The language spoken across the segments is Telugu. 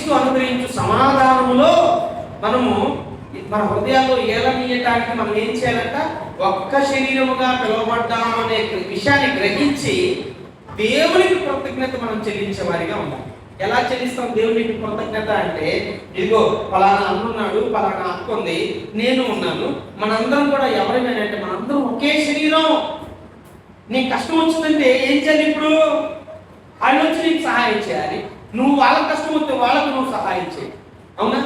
క్రీస్తు అనుగ్రహించు సమాధానములో మనము మన హృదయాల్లో ఏలనీయటానికి మనం ఏం చేయాలంట? ఒక్క శరీరముగా పిలువబడ్డాము అనే విషయాన్ని గ్రహించి దేవునికి కృతజ్ఞత మనం చెల్లించే వారిగా ఉండాలి. ఎలా చెల్లిస్తాం దేవునికి కృతజ్ఞత అంటే, ఇదిగో పలానా అన్నున్నాడు, పలానా అక్క ఉంది, నేను ఉన్నాను, మనందరం కూడా ఎవరైనా మనందరం ఒకే శరీరం. నీకు కష్టం వచ్చిందంటే ఏం చేయాలి? ఇప్పుడు వాళ్ళు వచ్చి నీకు సహాయం చేయాలి, నువ్వు వాళ్ళకి కష్టం వస్తే వాళ్ళకు నువ్వు సహాయం చేయాలి. అవునా?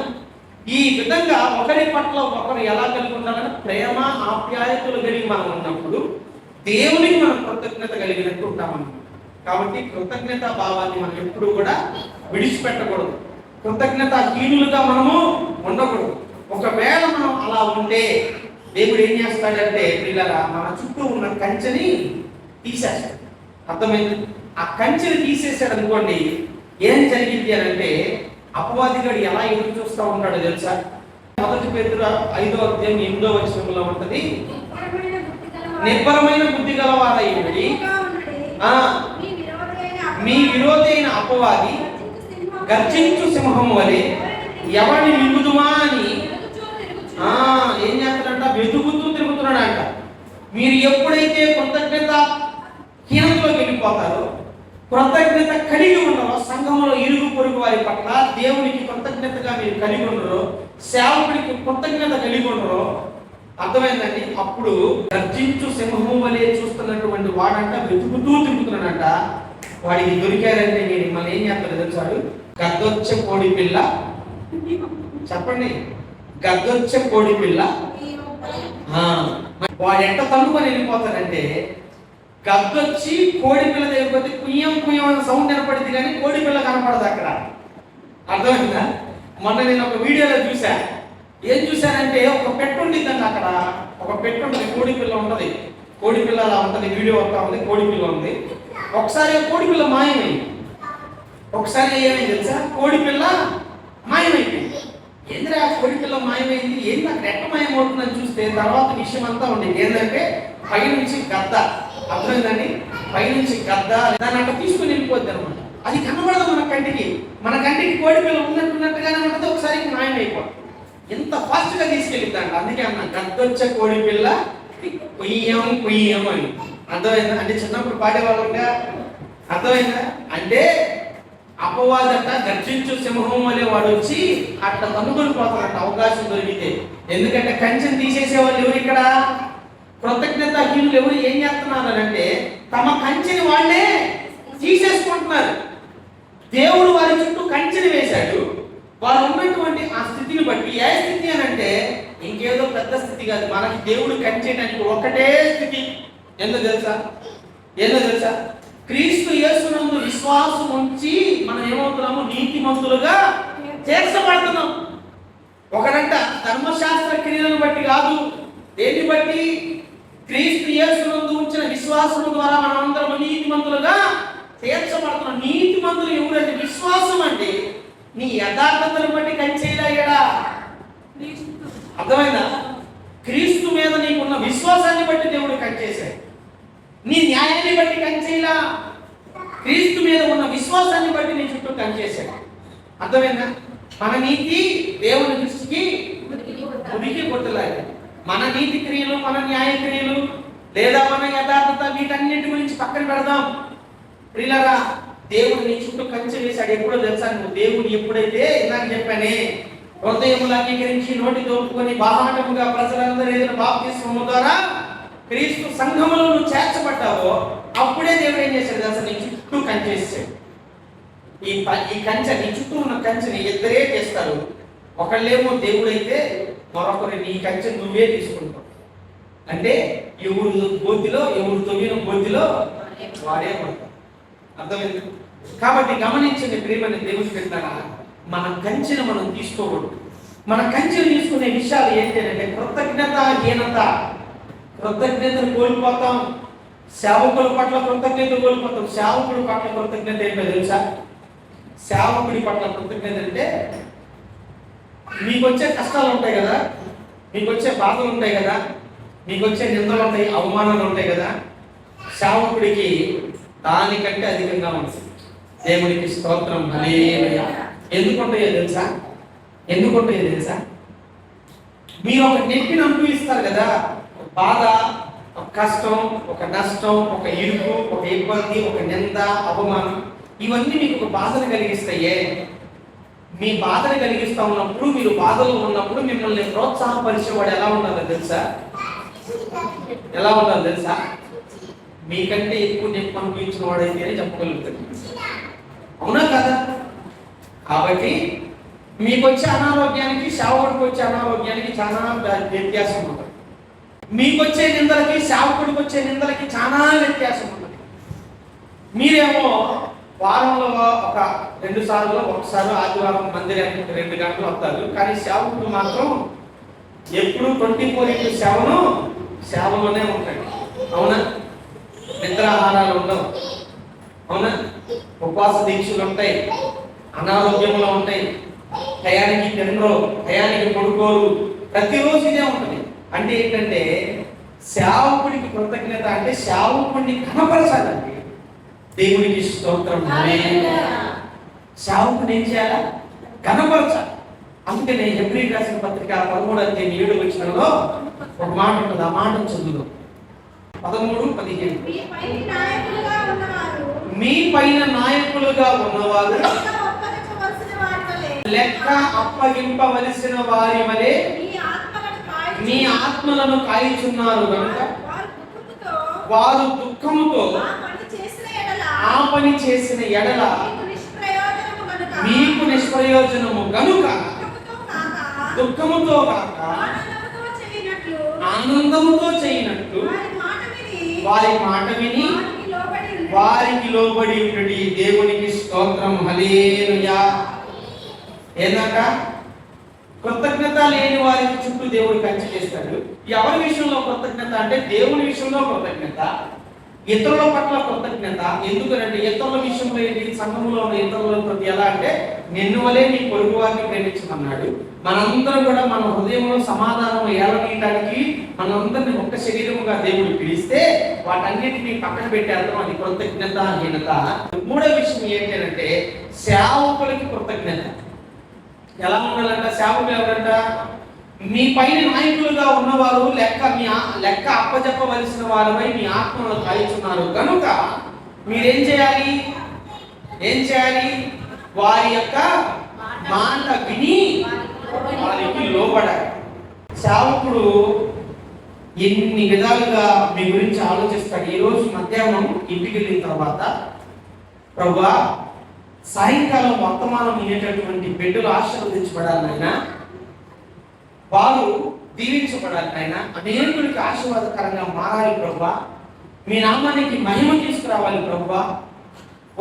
ఈ విధంగా ఒకరి పట్ల ఒకరు ఎలా కలిగి ఉండాలని ప్రేమ ఆప్యాయతలు కలిగి మనం ఉన్నప్పుడు దేవునికి మనం కృతజ్ఞత కలిగినట్టు ఉంటామన్నమాట. కాబట్టి కృతజ్ఞత భావాన్ని మనం ఎప్పుడు కూడా విడిచిపెట్టకూడదు. కృతజ్ఞత హీనులుగా మనము ఉండకూడదు. ఒకవేళ మనం అలా ఉంటే దేవుడు ఏం చేస్తాడంటే పిల్లల మన చుట్టూ ఉన్న కంచెని తీసేస్తాడు. అర్థమైంది? ఆ కంచెని తీసేసాడు అనుకోండి, ఏం జరిగింది అని అంటే అపవాదిగాడు ఎలా ఎదురు చూస్తూ ఉంటాడో తెలుసా? 1 పేతురు 5వ అధ్యాయం 8వ వచనంలో ఉంటది, నిబ్బరమైన బుద్ధి గలవారయ్యుడి మీ విరోధి అయిన అపవాది గర్జించు సింహం వలె ఎవరిని మింగుదుమా అని ఏం చేస్తాడంట? వెతుకుతూ తిరుగుతున్నాడంట. మీరు ఎప్పుడైతే కృతజ్ఞత హీనతలోకి వెళ్ళిపోతారో, కృతజ్ఞత కలిగి ఉండరో, సంఘంలో ఇరుగు పొరుగు వారి పట్ల దేవునికి కృతజ్ఞతగా మీరు కలిగి ఉండరో, సేవకుడికి కృతజ్ఞత కలిగి ఉండరో, అర్థమైందండి? అప్పుడు గర్జించు సింహము వలె చూస్తున్నటువంటి వాడంట వెతుకుతూ తిరుగుతున్నాడంట. వాడికి దొరికారంటే నేను మళ్ళీ ఏం చేస్తాడు తెలుసాడు? గద్దొచ్చే కోడి పిల్ల. చెప్పండి, గద్దొచ్చే కోడి పిల్ల. వాడు ఎంత తనుకొని వెళ్ళిపోతాడంటే, గద్దొచ్చి కోడి పిల్ల దగ్గరికి కుయ్యం కుయ్యం అనే సౌండ్ వినపడింది కానీ కోడి పిల్ల కనపడదు అక్కడ. అర్థమైందా? మొన్న నేను ఒక వీడియోలో చూసా. ఏం చూశానంటే ఒక పెట్టు ఉండిద్దండి అక్కడ. ఒక పెట్టు ఉంటుంది, కోడి పిల్ల ఉంటుంది. కోడి పిల్ల అలా ఉంటుంది, వీడియో వస్తా ఉంది, కోడి పిల్ల ఉంది. ఒకసారి కోడి పిల్ల మాయమైంది. ఒకసారి ఏమైంది తెలుసా? కోడి పిల్ల మాయమైపోయింది. ఏంద్రా కోడి పిల్ల మాయమైంది, ఏంది అక్కడ ఎట్ట మాయమవుతుందని చూస్తే తర్వాత విషయం అంతా ఉండేది ఏంటంటే పైనుంచి గద్ద. అర్థమైందండి? పైనుంచి గద్ద దాన్ని అట్లా తీసుకుని వెళ్ళిపోద్ది అనమాట. అది కనబడదు మన కంటికి. మన కంటికి కోడి పిల్ల ఉన్నట్టుగానే ఉంటుంది, ఒకసారి మాయమైపోతుంది. ఎంత ఫాస్ట్ గా తీసుకెళ్ళిద్దంట. అందుకే అన్న గద్దొచ్చే కోడి పిల్ల కుయ్యం కుయ్యం అని. అర్థమైందా? అంటే చిన్నప్పుడు పాడేవాళ్ళంగా. అర్థమైందా? అంటే అపవాదట గర్జించు సింహం వలె వాడు వచ్చి అట్లా కనుగొని పోతారంట అవకాశం దొరికితే. ఎందుకంటే కంచెని తీసేసేవాళ్ళు ఎవరు ఇక్కడ? కృతజ్ఞత హీనులు ఎవరు ఏం చేస్తున్నారు అంటే తమ కంచెని వాళ్ళే తీసేసుకుంటున్నారు. దేవుడు వారి చుట్టూ కంచెని వేశాడు. వారు ఉన్నటువంటి ఆ స్థితిని బట్టి, ఏ స్థితి అని అంటే ఇంకేదో పెద్ద స్థితి కాదు, మనకి దేవుడు కంచేయడానికి ఒకటే స్థితి. ఏందో తెలుసా? క్రీస్తు యేసునందు విశ్వాసం ఉంచి మనం ఏమవుతున్నాము? నీతిమంతులుగా చేర్చబడుతున్నాం. ఒకడంట ధర్మశాస్త్ర క్రియలను బట్టి కాదు, దేన్ని బట్టి? క్రీస్తు యేసునందు ఉంచిన విశ్వాసం ద్వారా మనం అందరం నీతిమంతులుగా తీర్చబడుతున్నాం. నీతిమంతులు ఎవరంటే విశ్వాసం అంటే నీ యథార్థతను బట్టి కంచేయడా? అర్థమైందా? క్రీస్తు మీద నీకున్న విశ్వాసాన్ని బట్టి దేవుడు కంచేశాడు. నీ న్యాయాన్ని బట్టి కంచేలా, క్రీస్తు మీద ఉన్న విశ్వాసాన్ని బట్టి నీ చుట్టూ కంచేశాడు. అర్థమైందా? మన నీతి దేవుని దృష్టికి ఉనికి కొట్టలేదు. మన నీతి క్రియలు, మన న్యాయ క్రియలు లేదా మన యథార్థత వీటన్నిటి గురించి పక్కన పెడదాం. ప్రియులారా, దేవుడు నీ చుట్టూ కంచె వేశాడు. ఎప్పుడో తెలుసా? నువ్వు దేవుడు ఎప్పుడైతే ఇందాక చెప్పానే హృదయములు అంగీకరించి నోటితో ఒప్పుకొని బాహాటముగా ప్రజలందరూ ఏదైనా బాప్తిస్మము ద్వారా క్రీస్తు సంఘములో నువ్వు చేర్చబడ్డావో అప్పుడే దేవుడు ఏం చేశాడు తెలుసా? నీ చుట్టూ కంచె వేసాడు. ఈ కంచె, నీ చుట్టూ ఉన్న కంచెని ఇద్దరే చేస్తారు. ఒకళ్ళేమో దేవుడైతే మరొకరి నీ కంచె నువ్వే తీసుకుంటావు. అంటే ఎవరు గోతిలో, ఎవరు తొమ్మిన గోతిలో వాడే పడతావు. అర్థమైంది? కాబట్టి గమనించండి ప్రియమైన దేవుని పెట్టారా, మన కంచెను మనం తీసుకోకూడదు. మన కంచెను తీసుకునే విషయాలు ఏంటంటే కృతజ్ఞతాహీనత. కృతజ్ఞతను కోల్పోతాం. సేవకుల పట్ల కృతజ్ఞత కోల్పోతాం. సేవకుడి పట్ల కృతజ్ఞత ఏంటో తెలుసా? సేవకుడి పట్ల కృతజ్ఞత అంటే మీకు వచ్చే కష్టాలు ఉంటాయి కదా, మీకు వచ్చే బాధలు ఉంటాయి కదా, మీకు వచ్చే నిందలు ఉంటాయి, అవమానాలు ఉంటాయి కదా. సేవకుడికి దానికంటే అధికంగా ఉంటుంది. దేవునికి స్తోత్రం. హల్లెలూయా. ఎందుకు ఉంటాయో తెలుసా? ఎందుకు ఉంటాయో తెలుసా? మీరు ఒక నెట్టిని అనుభవిస్తారు కదా, ఒక బాధ, ఒక కష్టం, ఒక నష్టం, ఒక ఇరుకు, ఒక ఇబ్బంది, ఒక నింద, అవమానం, ఇవన్నీ మీకు ఒక బాధను కలిగిస్తాయే. మీ బాధను కలిగిస్తా ఉన్నప్పుడు, మీరు బాధలో ఉన్నప్పుడు మిమ్మల్ని ప్రోత్సాహపరిచేవాడు ఎలా ఉండాలో తెలుసా? ఎలా ఉండాలో తెలుసా? మీకంటే ఎక్కువ నొప్పి అనుభవించిన వాడైతేనే చెప్పగలుగుతాడు. అవునా కదా? కాబట్టి మీకు వచ్చే అనారోగ్యానికి, సేవకుడికి వచ్చే అనారోగ్యానికి చాలా వ్యత్యాసం ఉంటుంది. మీకు వచ్చే నిందలకి, సేవకుడికి వచ్చే నిందలకి చాలా వ్యత్యాసం ఉంటుంది. మీరేమో వారంలో ఒక 2 సార్లు, ఒకసారి ఆదివారం మందిరానికి 2 గంటలు వస్తారు. కానీ సేవకుడు మాత్రం ఎప్పుడు 24/7 సేవలోనే ఉంటాడు. అవునా? నిద్రాహారాలు ఉండవు. అవునా? ఉపవాస దీక్షలు ఉంటాయి, అనారోగ్యంలో ఉంటాయి, టయానికి తినరు, టయానికి పడుకోరు, ప్రతిరోజు ఇదే ఉంటుంది. అంటే ఏంటంటే సేవకుడికి కృతజ్ఞత అంటే సేవకుడిని కనపరచాలండి. దేవునికి స్తోత్రం. సేవకుడు ఏం చేయాలా? కనపరచాలి. అందుకనే హెబ్రీ రాసిన పత్రిక 13:7 ఒక మాట ఉంటుంది. ఆ మాట చదువుదాం. 13-15. మీ పైన నాయకులుగా ఉన్నవారు లెక్క అప్పగింపవలసిన వారి వలె మీ ఆత్మలను కాయిచున్నారు కనుక వారు దుఃఖముతో ఆ పని చేసిన ఎడల మీకు నిష్ప్రయోజనము గనుక దుఃఖముతో కాక ఆనందముతో చేయనట్లు వారి మాట విని వారికి లోబడి ఉండి. దేవునికి స్తోత్రం. హల్లెలూయా. ఏందట? కృతజ్ఞత లేని వారికి చుట్టూ దేవుడు కంచె చేస్తాడు. ఎవరి విషయంలో కృతజ్ఞత అంటే దేవుని విషయంలో కృతజ్ఞత, ఇతరుల పట్ల కృతజ్ఞత. ఎందుకంటే ఇతరుల విషయంలో ఏంటి? సంఘంలో ఉన్న ఇతరులతో ఎలా అంటే నిన్ను వలే నీ పొరుగు వారిని ప్రేమించమన్నాడు. మనందరం కూడా మన హృదయంలో సమాధానం ఏలనీయడానికి మనందరినీ ఒక్క శరీరముగా దేవుడు పిలిస్తే వాటన్నిటిని పక్కన పెట్టేద్దాం. అది కృతజ్ఞతాహీనత. 3వ విషయం ఏంటంటే సేవకులకి కృతజ్ఞత. ఎలా ఉండాలంట? సేవకులు ఎవరంట? మీ పైన నాయకులుగా ఉన్నవారు లెక్క అప్పజెప్పవలసిన వారిపై మీ ఆత్మను కాయిచున్నారు కనుక మీరేం చేయాలి? ఏం చేయాలి? వారి యొక్క మాట విని వారికి లోబడాలి. సేవకుడు ఎన్ని విధాలుగా మీ గురించి ఆలోచిస్తాడు. ఈ రోజు మధ్యాహ్నం ఇంటికి వెళ్ళిన తర్వాత, ప్రభువా సాయంకాలం వర్తమానం వినేటటువంటి బిడ్డలు ఆశీర్వదించబడాలి నాయనా, వారు దీవించబడాలి నాయనా, అనేకుడికి ఆశీర్వాదకరంగా మారాలి ప్రభువా, మీ నామానికి మహిమ తీసుకురావాలి ప్రభువా.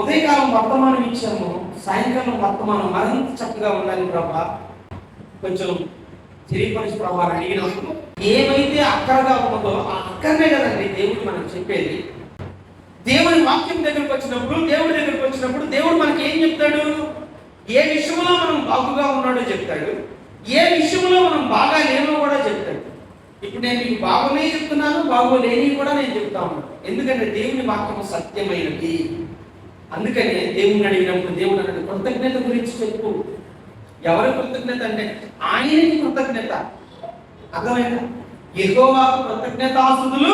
ఉదయకాలం వర్తమానం ఇచ్చాము, సాయంకాలం వర్తమానం మరింత చక్కగా ఉండాలి ప్రభువా. కొంచెం తెలియపరిచి ప్రభావం అడిగినప్పుడు ఏమైతే అక్కరగా ఉన్నదో ఆ అక్కరనే కదండి దేవుడు మనకు చెప్పేది. దేవుని వాక్యం దగ్గరకు వచ్చినప్పుడు, దేవుడు మనకి ఏం చెప్తాడు? ఏ విషయంలో మనం బాగుగా ఉన్నాడో చెప్తాడు, ఏ విషయంలో మనం బాగా లేనో కూడా చెప్తాడు. ఇప్పుడు నేను మీకు బాగునే చెప్తున్నాను, బాగోలేని కూడా నేను చెప్తా ఉన్నాను. ఎందుకంటే దేవుని వాక్యం సత్యమైనది. అందుకనే దేవుని అడిగినప్పుడు దేవుడు అన్నాడు కృతజ్ఞత గురించి చెప్పు. ఎవరి కృతజ్ఞత అంటే ఆయనకి కృతజ్ఞత. అర్థమైందా? యెహోవాకు కృతజ్ఞతాస్తుతులు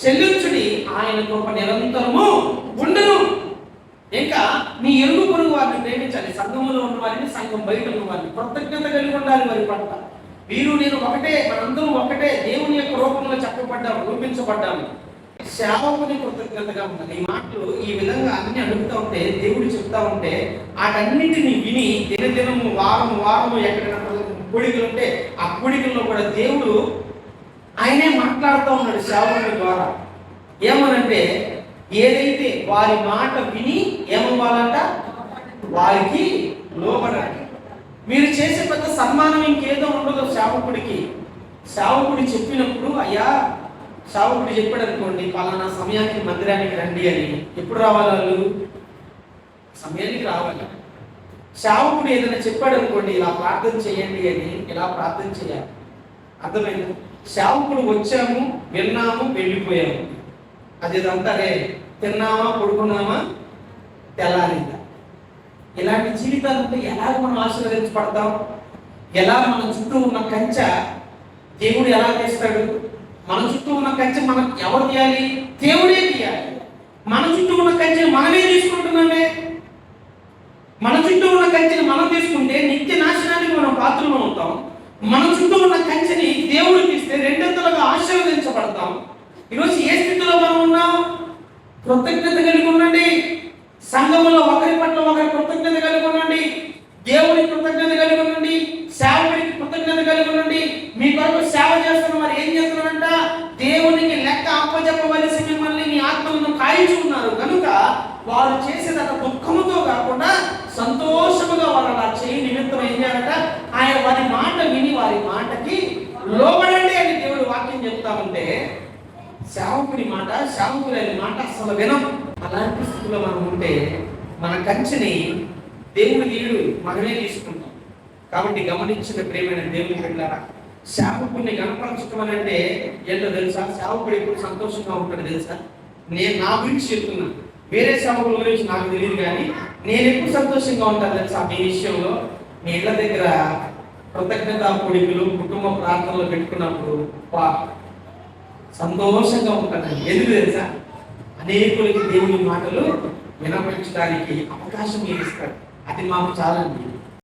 చెల్లించుడి, ఆయన కృప నిరంతరము ఉండును. ఇంకా నీ ఎరుగు పొరుగు వారిని ప్రేమించాలి. సంఘములో ఉన్న వారిని, సంఘం బయట ఉన్న వారిని కృతజ్ఞత కలిగి ఉండాలి వారి పట్ల. వీరు నేను ఒకటే, మనందరం ఒకటే, దేవుని యొక్క రూపంలో చెప్పబడ్డాము, రూపించబడ్డాము. సేవకుని కృతజ్ఞతగా ఉండాలి. ఈ మాటలు ఈ విధంగా అన్ని అడుగుతూ ఉంటే, దేవుడు చెప్తా ఉంటే వాటన్నిటిని విని దినదినము, వారము ఎక్కడైనా కూడికలు ఉంటే ఆ కూడికల్లో కూడా దేవుడు ఆయనే మాట్లాడుతూ ఉన్నాడు సేవకుని ద్వారా. ఏమనంటే ఏదైతే వారి మాట విని ఏమవ్వాలంట? వారికి లోబడాలి. మీరు చేసే పెద్ద సన్మానం ఇంకేదో ఉండదు సేవకుడికి. సేవకుడు చెప్పినప్పుడు, అయ్యా సేవకుడు చెప్పాడు అనుకోండి, పలానా సమయానికి మందిరానికి రండి అని. ఎప్పుడు రావాలి వాళ్ళు? సమయానికి రావాలి. సేవకుడు ఏదైనా చెప్పాడు అనుకోండి, ఇలా ప్రార్థన చేయండి అని, ఇలా ప్రార్థన చేయాలి. అర్థమైంది? సేవకుడు వచ్చాము, విన్నాము, వెళ్ళిపోయాము, అది ఇదంతా రే. తిన్నామా, పడుకున్నామా, తెల్లారిందా. ఇలాంటి జీవితాలతో ఎలాగ మనం ఆశీర్వదించబడతాం? ఎలా మన చుట్టూ ఉన్న కంచె దేవుడు ఎలా తీస్తాడు? మన చుట్టూ ఉన్న కంచె మనం ఎవరు తీయాలి? దేవుడే తీయాలి. మన చుట్టూ ఉన్న కంచెని మనమే తీసుకుంటున్నామే. మన చుట్టూ ఉన్న కంచెని మనం తీసుకుంటే నిత్య నాశనానికి మనం పాత్రలు అవుతాం. మన చుట్టూ ఉన్న కంచెని దేవుడు తీస్తే రెండంతలుగా ఆశీర్వదించబడతాం. ఈరోజు ఏ స్థితిలో మనం ఉన్నాం? కృతజ్ఞత కలిగి ఉండండి. సంఘములో ఒకరి పట్ల ఒకరి కృతజ్ఞత కలిగి ఉండండి. దేవుడి కృతజ్ఞత కలిగి ఉండండి. సేవకుడికి కృతజ్ఞత కలిగి ఉండండి. మీ కొరకు సేవ చేస్తున్న వారు ఏం చేస్తున్నారంట? దేవునికి లెక్క అప్పచెప్పవలసి మిమ్మల్ని మీ ఆత్మలను కాయించుకున్నారు కనుక వారు చేసేదట దుఃఖముతో కాకుండా సంతోషముగా వారు అలా చేయి నిమిత్తం ఏం చేయాలంట? ఆయన వారి మాట విని వారి మాటకి లోబడండి అని దేవుడు వాక్యం చెప్తా ఉంటే సేవకుడి మాట, సేవకుడి మాట అసలు వినం. అలాంటి స్థితిలో మనం ఉంటే మన కంచెని దేవుడు తీయుడు, మనమే తీసుకుంటాం. కాబట్టి గమనించిన ప్రియమైన దేవుని బిడ్డలారా, సేవకుడిని గణపరచడం అని అంటే ఏంటో తెలుసా? సేవకుడు ఎప్పుడు సంతోషంగా ఉంటాడు తెలుసా? నేను నా గురించి చెప్తున్నా, వేరే సేవకుల గురించి నాకు తెలియదు, కానీ నేను ఎప్పుడు సంతోషంగా ఉంటాను తెలుసా? మీ విషయంలో మీ ఇళ్ళ దగ్గర కృతజ్ఞతా పొడికలు కుటుంబ ప్రార్థనలు పెట్టుకున్నప్పుడు సంతోషంగా ఉంటానండి. ఎందుకు తెలుసా? అనేకులకి దేవుని మాటలు వినపరచడానికి అవకాశం ఇస్తాడు. అది మాకు చాలండి.